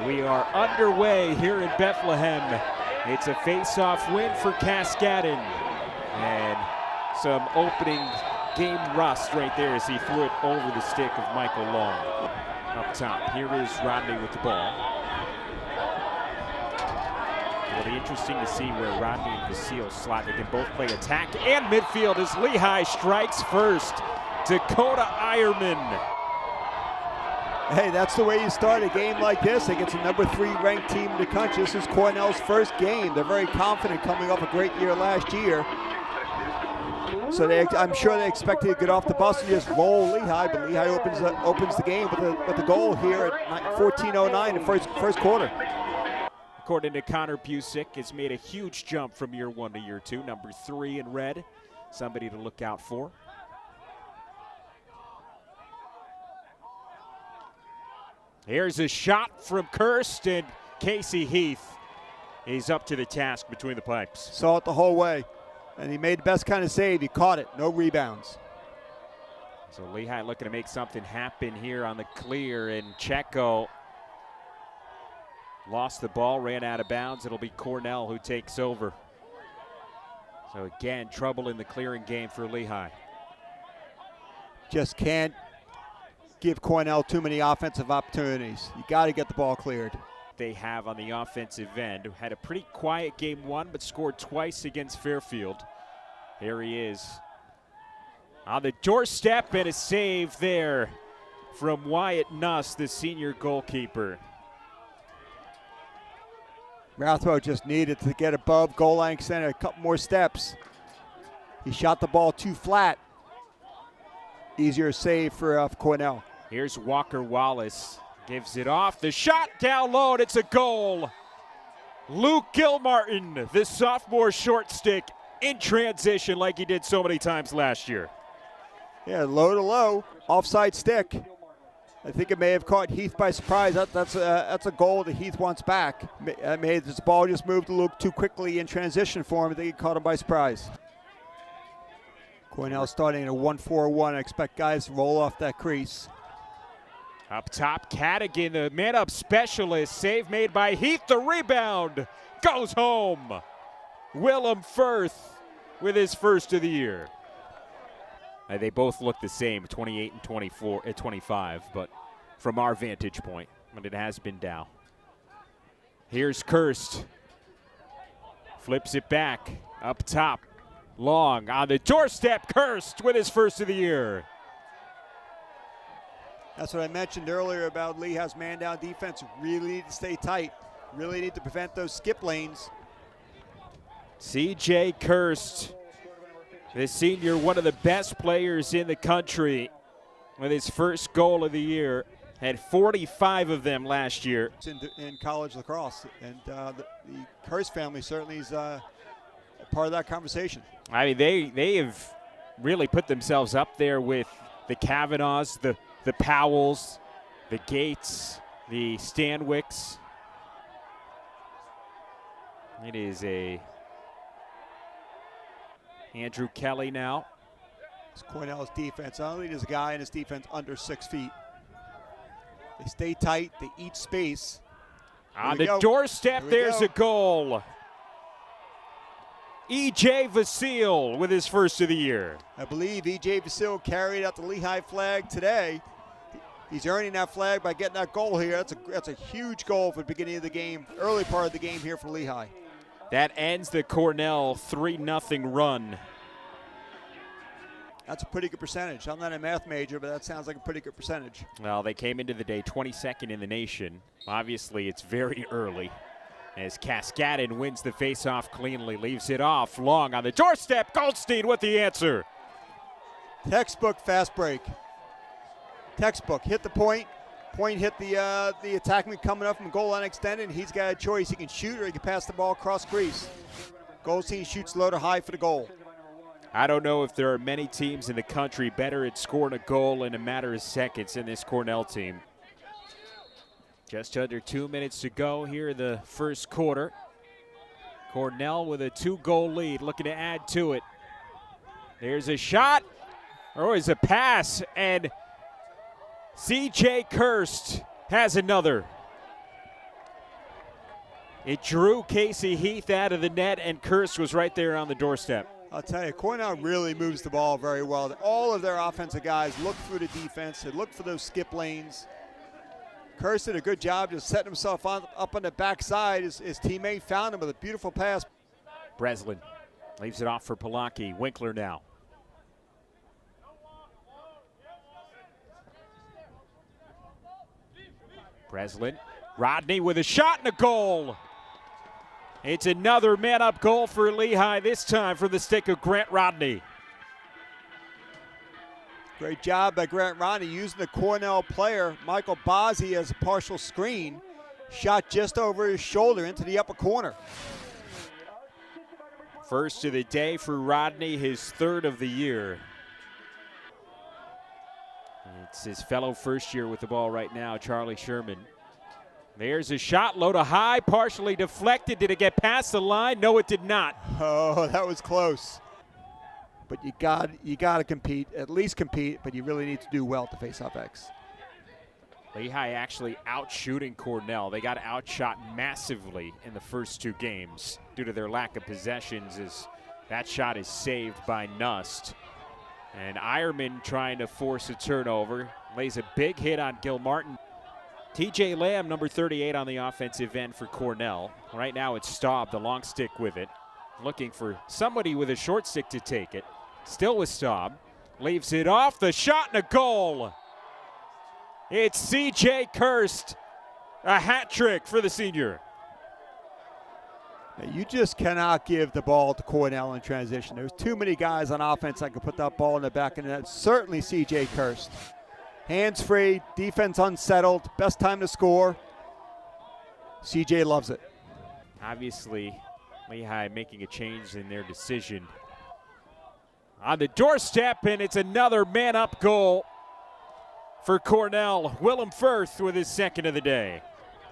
We are underway here in Bethlehem. It's a face-off win for Cascadon. And some opening game rust right there as he threw it over the stick of Michael Long. Up top, here is Rodney with the ball. It'll be interesting to see where Rodney and Vasile slot. They can both play attack and midfield as Lehigh strikes first. Dakota Ironman. Hey, that's the way you start a game like this against a number 3 ranked team in the country. This is Cornell's first game. They're very confident coming off a great year last year. So I'm sure they expected to get off the bus and just roll Lehigh, but Lehigh opens the game with a goal here at 14:09 in first quarter. According to Connor Busick, has made a huge jump from year 1 to year 2. Number 3 in red, somebody to look out for. Here's a shot from Kirst, and Casey Heath is up to the task between the pipes. Saw it the whole way, and he made the best kind of save. He caught it, no rebounds. So Lehigh looking to make something happen here on the clear, and Checo lost the ball, ran out of bounds. It'll be Cornell who takes over. So again, trouble in the clearing game for Lehigh. Just can't give Cornell too many offensive opportunities. You got to get the ball cleared. They have on the offensive end, who had a pretty quiet game 1, but scored twice against Fairfield. Here he is on the doorstep, and a save there from Wyatt Nuss, the senior goalkeeper. Rathrow just needed to get above goal line center, a couple more steps. He shot the ball too flat. Easier save for Cornell. Here's Walker Wallace, gives it off. The shot down low, and it's a goal. Luke Gilmartin, the sophomore short stick, in transition like he did so many times last year. Yeah, low to low, offside stick. I think it may have caught Heath by surprise. That's a goal that Heath wants back. This ball just moved a little too quickly in transition for him. I think he caught him by surprise. Cornell starting at a 1-4-1. I expect guys to roll off that crease. Up top, Cadigan, the man-up specialist. Save made by Heath. The rebound goes home. Willem Firth with his first of the year. They both look the same, 28 and 24 at 25, but from our vantage point, but it has been Dow. Here's Kirst. Flips it back. Up top. Long on the doorstep. Kirst with his first of the year. That's what I mentioned earlier about Lehigh's man-down defense. Really need to stay tight. Really need to prevent those skip lanes. C.J. Kirst, the senior, one of the best players in the country, with his first goal of the year. Had 45 of them last year. In college lacrosse, and the Kirst family certainly is a part of that conversation. I mean, they have really put themselves up there with the Kavanaughs, the Powells, the Gates, the Stanwicks. It is a Andrew Kelly now. It's Cornell's defense. Not only does a guy in his defense under 6 feet. They stay tight, they eat space. On the doorstep, there's a goal. E.J. Vasile with his first of the year. I believe E.J. Vasile carried out the Lehigh flag today. He's earning that flag by getting that goal here. That's a huge goal for the beginning of the game, early part of the game here for Lehigh. That ends the Cornell 3-0 run. That's a pretty good percentage. I'm not a math major, but that sounds like a pretty good percentage. Well, they came into the day 22nd in the nation. Obviously, it's very early. As Cascadon wins the faceoff cleanly, leaves it off. Long on the doorstep. Goldstein with the answer. Textbook fast break. Textbook. Hit the point. Point hit the attackman coming up from goal line extended. And he's got a choice. He can shoot or he can pass the ball across crease. Goldstein shoots low to high for the goal. I don't know if there are many teams in the country better at scoring a goal in a matter of seconds than this Cornell team. Just under 2 minutes to go here in the first quarter. Cornell with a 2-goal lead, looking to add to it. There's a shot, or is a pass, and C.J. Kirst has another. It drew Casey Heath out of the net, and Kirst was right there on the doorstep. I'll tell you, Cornell really moves the ball very well. All of their offensive guys look through the defense. They look for those skip lanes. Kirst did a good job just setting himself up on the backside. His teammate found him with a beautiful pass. Breslin leaves it off for Polacki. Winkler now. Breslin. Rodney with a shot and a goal. It's another man-up goal for Lehigh, this time from the stick of Grant Rodney. Great job by Grant Rodney using the Cornell player, Michael Bozzi, as a partial screen. Shot just over his shoulder into the upper corner. First of the day for Rodney, his third of the year. It's his fellow first year with the ball right now, Charlie Sherman. There's a shot, low to high, partially deflected. Did it get past the line? No, it did not. Oh, that was close. But you got to compete, at least compete, but you really need to do well to face off X. Lehigh actually outshooting Cornell. They got outshot massively in the first two games due to their lack of possessions, as that shot is saved by Nust. And Ironman trying to force a turnover, lays a big hit on Gil Martin. TJ Lamb, number 38 on the offensive end for Cornell. Right now it's Staub, the long stick with it. Looking for somebody with a short stick to take it. Still with Staub. Leaves it off, the shot and a goal. It's C.J. Kirst, a hat trick for the senior. You just cannot give the ball to Cornell in transition. There's too many guys on offense that can put that ball in the back of the net. Certainly C.J. Kirst. Hands free, defense unsettled, best time to score. C.J. loves it. Obviously, Lehigh making a change in their decision. On the doorstep, and it's another man-up goal for Cornell. Willem Firth with his second of the day.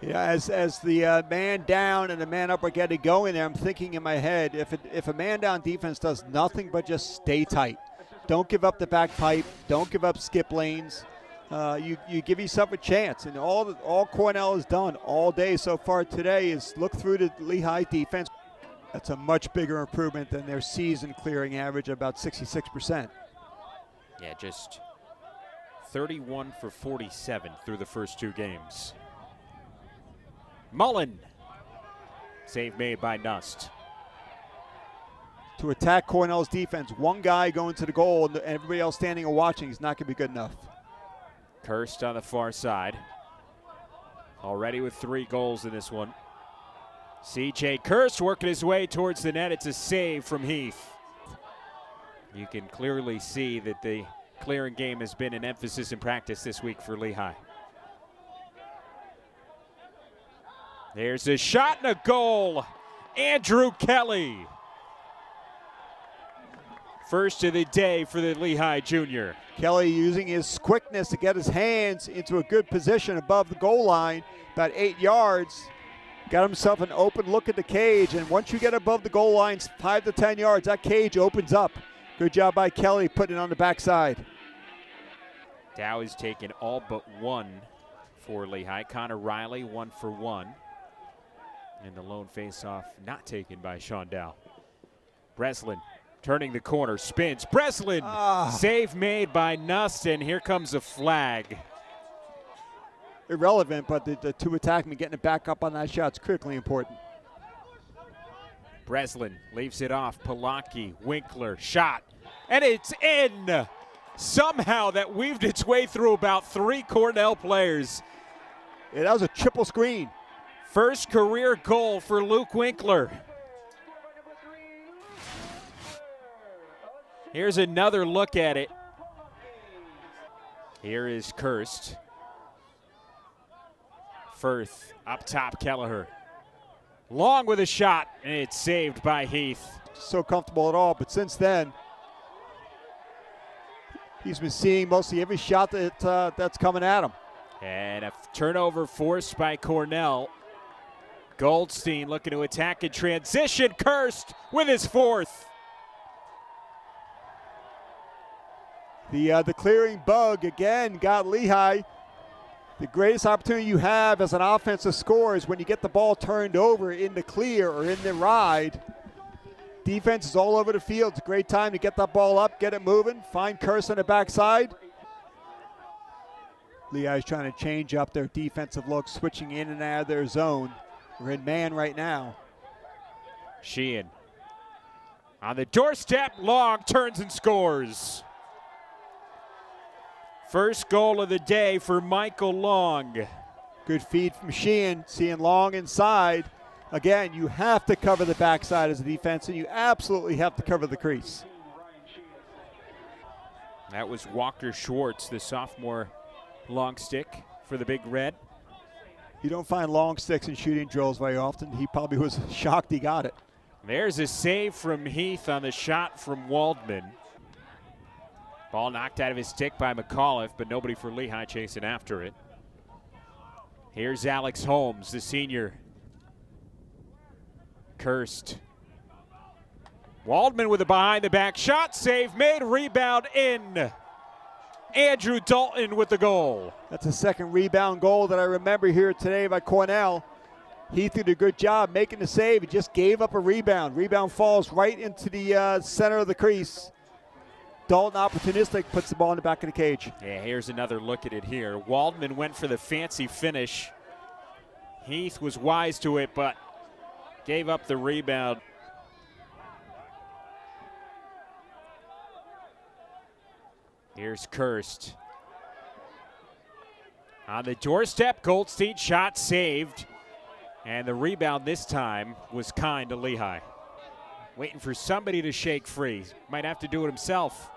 Yeah, as the man down and the man up are getting going there, I'm thinking in my head, if a man down defense does nothing but just stay tight, don't give up the back pipe, don't give up skip lanes, you give yourself a chance. And all Cornell has done all day so far today is look through the Lehigh defense. That's a much bigger improvement than their season clearing average of about 66%. Yeah, just 31 for 47 through the first two games. Mullen. Save made by Nust. To attack Cornell's defense, one guy going to the goal and everybody else standing and watching is not going to be good enough. Kirst on the far side. Already with 3 goals in this one. C.J. Kirst working his way towards the net. It's a save from Heath. You can clearly see that the clearing game has been an emphasis in practice this week for Lehigh. There's a shot and a goal. Andrew Kelly. First of the day for the Lehigh junior. Kelly using his quickness to get his hands into a good position above the goal line, about 8 yards. Got himself an open look at the cage, and once you get above the goal line, 5 to 10 yards, that cage opens up. Good job by Kelly putting it on the backside. Dow has taken all but one for Lehigh. Connor Riley, 1 for 1. And the lone faceoff not taken by Sean Dow. Breslin turning the corner, spins. Breslin, save made by Nust, and here comes a flag. Irrelevant, but the two attackmen getting it back up on that shot is critically important. Breslin leaves it off. Polacki, Winkler, shot, and it's in. Somehow that weaved its way through about 3 Cornell players. Yeah, that was a triple screen. First career goal for Luke Winkler. Here's another look at it. Here is Kirst. Firth up top, Kelleher. Long with a shot, and it's saved by Heath. So comfortable at all, but since then, he's been seeing mostly every shot that's coming at him. And a turnover forced by Cornell. Goldstein looking to attack in transition. Kirst with his 4th. The clearing bug again got Lehigh. The greatest opportunity you have as an offensive scorer is when you get the ball turned over in the clear or in the ride. Defense is all over the field. It's a great time to get that ball up, get it moving, find Curse on the backside. Lehigh's trying to change up their defensive look, switching in and out of their zone. We're in man right now. Sheehan on the doorstep, Long turns and scores. First goal of the day for Michael Long. Good feed from Sheehan, seeing Long inside. Again, you have to cover the backside as a defense, and you absolutely have to cover the crease. That was Walker Schwartz, the sophomore long stick for the Big Red. You don't find long sticks in shooting drills very often. He probably was shocked he got it. There's a save from Heath on the shot from Waldman. Ball knocked out of his stick by McAuliffe, but nobody for Lehigh chasing after it. Here's Alex Holmes, the senior. Cursed. Waldman with a behind-the-back shot, save made, rebound in. Andrew Dalton with the goal. That's a second rebound goal that I remember here today by Cornell. Heath did a good job making the save. He just gave up a rebound. Rebound falls right into the center of the crease. Dalton, opportunistic, puts the ball in the back of the cage. Yeah, here's another look at it here. Waldman went for the fancy finish. Heath was wise to it, but gave up the rebound. Here's Kirst. On the doorstep, Goldstein shot saved. And the rebound this time was kind to Lehigh. Waiting for somebody to shake free. Might have to do it himself.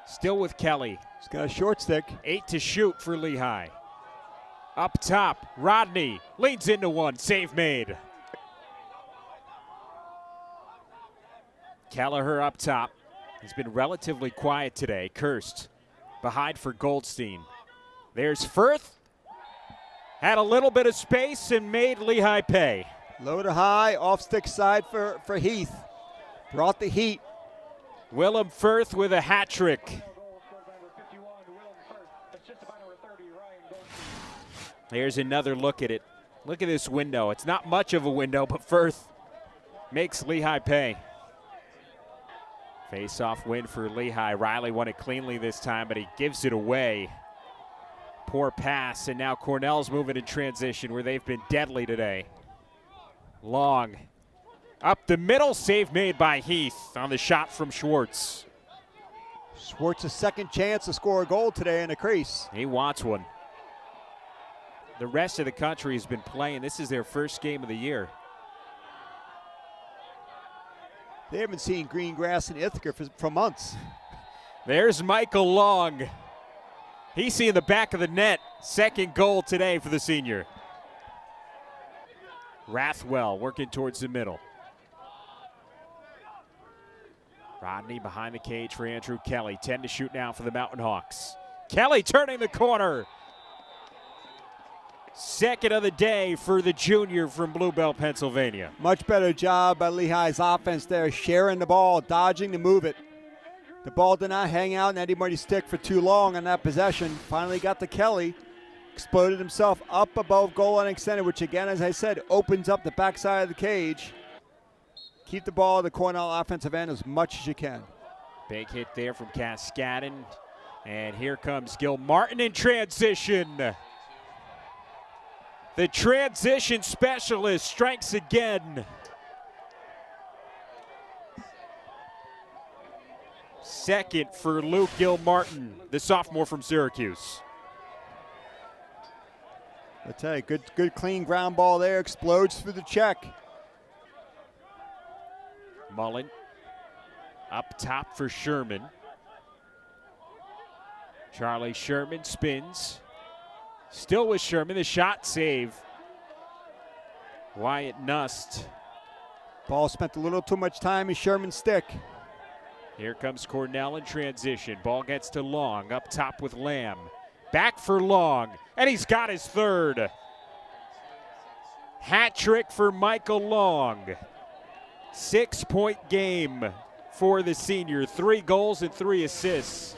Still with Kelly. He's got a short stick. 8 to shoot for Lehigh. Up top, Rodney leans into one, save made. Kelleher up top. He's been relatively quiet today. Kirst behind for Goldstein. There's Firth. Had a little bit of space and made Lehigh pay. Low to high, off stick side for Heath. Brought the heat. Willem Firth with a hat trick. Here's another look at it. Look at this window. It's not much of a window, but Firth makes Lehigh pay. Face-off win for Lehigh. Riley won it cleanly this time, but he gives it away. Poor pass, and now Cornell's moving in transition where they've been deadly today. Long. Up the middle, save made by Heath on the shot from Schwartz. Schwartz's second chance to score a goal today in the crease. He wants one. The rest of the country has been playing. This is their first game of the year. They haven't seen green grass in Ithaca for months. There's Michael Long. He's seeing the back of the net. Second goal today for the senior. Rathwell working towards the middle. Rodney behind the cage for Andrew Kelly. 10 to shoot now for the Mountain Hawks. Kelly turning the corner. Second of the day for the junior from Bluebell, Pennsylvania. Much better job by Lehigh's offense there, sharing the ball, dodging to move it. The ball did not hang out in anybody's stick for too long on that possession. Finally got to Kelly. Exploded himself up above goal line extended, which again, as I said, opens up the backside of the cage. Keep the ball at the Cornell offensive end as much as you can. Big hit there from Cascadden. And here comes Gil Martin in transition. The transition specialist strikes again. Second for Luke Gilmartin, the sophomore from Syracuse. I tell you, good clean ground ball there, explodes through the check. Mullen up top for Sherman. Charlie Sherman spins. Still with Sherman, the shot save. Wyatt Nust. Ball spent a little too much time in Sherman's stick. Here comes Cornell in transition. Ball gets to Long, up top with Lamb. Back for Long, and he's got his third. Hat trick for Michael Long. 6-point game for the senior. 3 goals and 3 assists.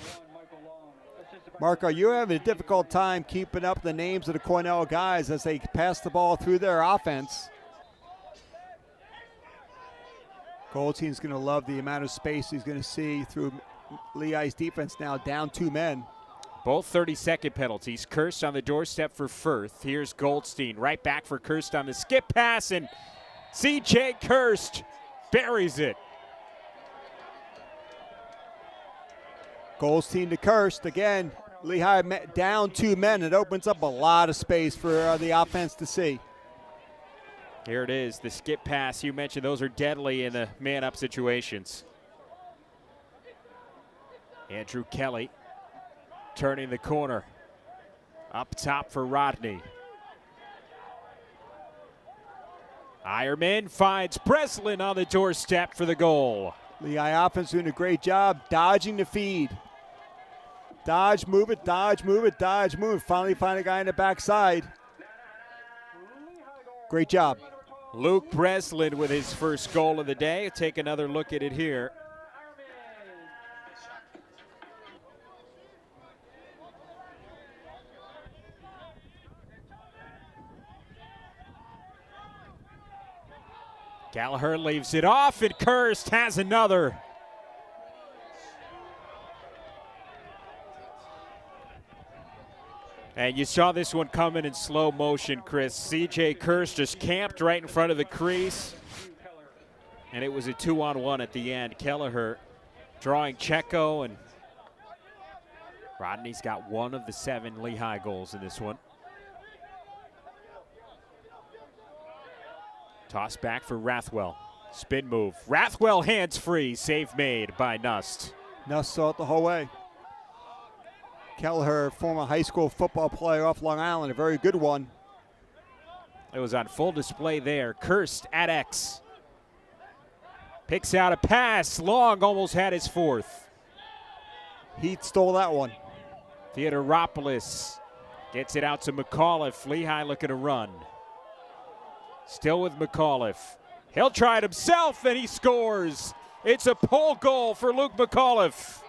Marco, you're having a difficult time keeping up the names of the Cornell guys as they pass the ball through their offense. Goldstein's going to love the amount of space he's going to see through Lehigh's defense now, down 2 men. Both 30-second penalties. Kirst on the doorstep for Firth. Here's Goldstein right back for Kirst on the skip pass, and C.J. Kirst buries it. Goldstein to Kirst again. Lehigh down 2 men. It opens up a lot of space for the offense to see. Here it is, the skip pass. You mentioned those are deadly in the man-up situations. Andrew Kelly turning the corner. Up top for Rodney. Ironman finds Breslin on the doorstep for the goal. Lehigh offense doing a great job dodging the feed. Dodge, move it, dodge, move it, dodge, move it. Finally find a guy in the backside. Great job. Luke Breslin with his first goal of the day. Take another look at it here. Gallagher leaves it off, and Kirst has another. And you saw this one coming in slow motion, Chris. C.J. Kirst just camped right in front of the crease. And it was a 2-on-1 at the end. Kelleher drawing Checo, and Rodney's got one of the 7 Lehigh goals in this one. Toss back for Rathwell. Spin move. Rathwell hands free. Save made by Nust. Nust saw it the whole way. Kelleher, former high school football player off Long Island, a very good one. It was on full display there. Kirst at X. Picks out a pass. Long almost had his 4th. Heath stole that one. Theodoropoulos gets it out to McAuliffe. Lehigh looking to run. Still with McAuliffe. He'll try it himself, and he scores. It's a pole goal for Luke McAuliffe.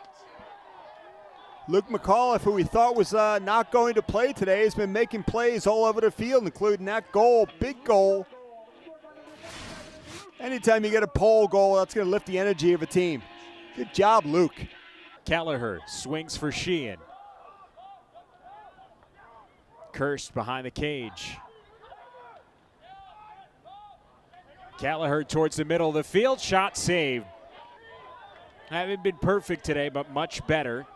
Luke McAuliffe, who we thought was not going to play today, has been making plays all over the field, including that goal, big goal. Anytime you get a pole goal, that's going to lift the energy of a team. Good job, Luke. Kelleher swings for Sheehan. Kirst behind the cage. Kelleher towards the middle of the field. Shot saved. Haven't been perfect today, but much better.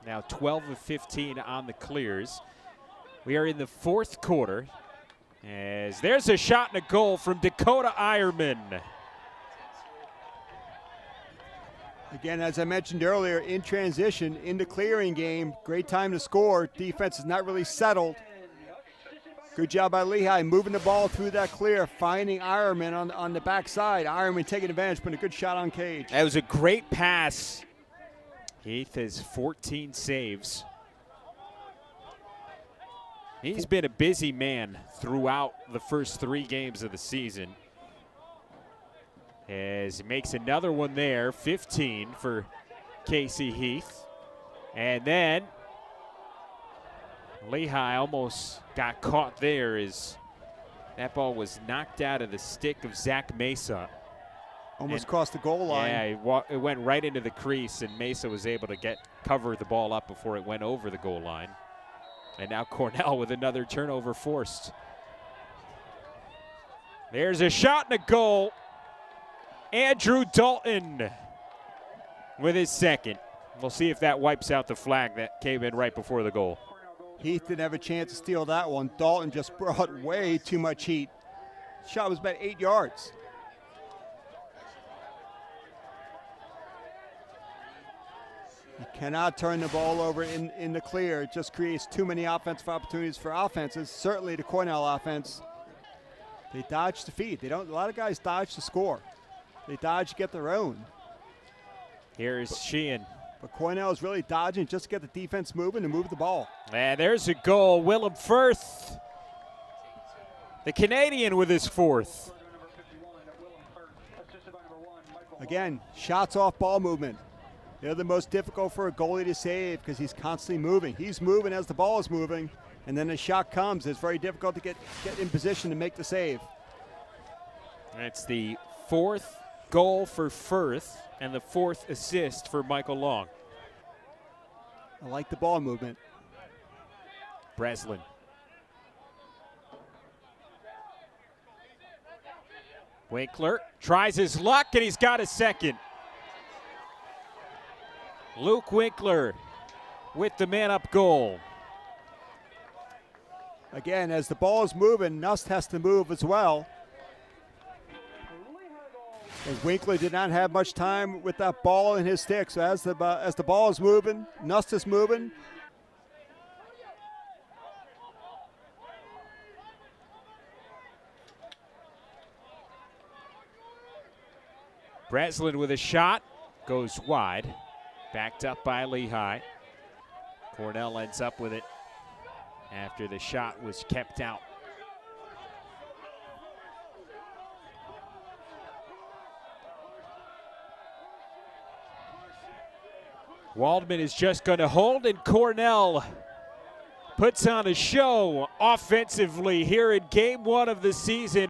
Now 12 of 15 on the clears. We are in the 4th quarter. As there's a shot and a goal from Dakota Ironman. Again, as I mentioned earlier, in transition, in the clearing game, great time to score. Defense is not really settled. Good job by Lehigh moving the ball through that clear, finding Ironman on the backside. Ironman taking advantage, putting a good shot on cage. That was a great pass. Heath has 14 saves. He's been a busy man throughout the first 3 games of the season. As he makes another one there, 15 for Casey Heath. And then Lehigh almost got caught there as that ball was knocked out of the stick of Zach Mesa. Almost crossed the goal line. Yeah, it went right into the crease, and Mesa was able to cover the ball up before it went over the goal line. And now Cornell with another turnover forced. There's a shot and a goal. Andrew Dalton with his 2nd. We'll see if that wipes out the flag that came in right before the goal. Heath didn't have a chance to steal that one. Dalton just brought way too much heat. Shot was about 8 yards. You cannot turn the ball over in the clear. It just creates too many offensive opportunities for offenses. Certainly the Cornell offense. They dodge the feed. A lot of guys dodge to score. They dodge to get their own. Here's Sheehan. But Cornell is really dodging just to get the defense moving and move the ball. And there's a goal. Willem Firth, the Canadian, with his 4th. Again, shots off ball movement. They're the most difficult for a goalie to save because he's constantly moving. He's moving as the ball is moving, and then the shot comes. It's very difficult to get in position to make the save. That's the 4th goal for Firth and the 4th assist for Michael Long. I like the ball movement. Breslin. Winkler tries his luck, and he's got a second. Luke Winkler with the man-up goal. Again, as the ball is moving, Nust has to move as well. As Winkler did not have much time with that ball in his stick, so as the ball is moving, Nust is moving. Breslin with a shot, goes wide, backed up by Lehigh. Cornell ends up with it after the shot was kept out. Waldman is just going to hold, and Cornell puts on a show offensively here in game 1 of the season.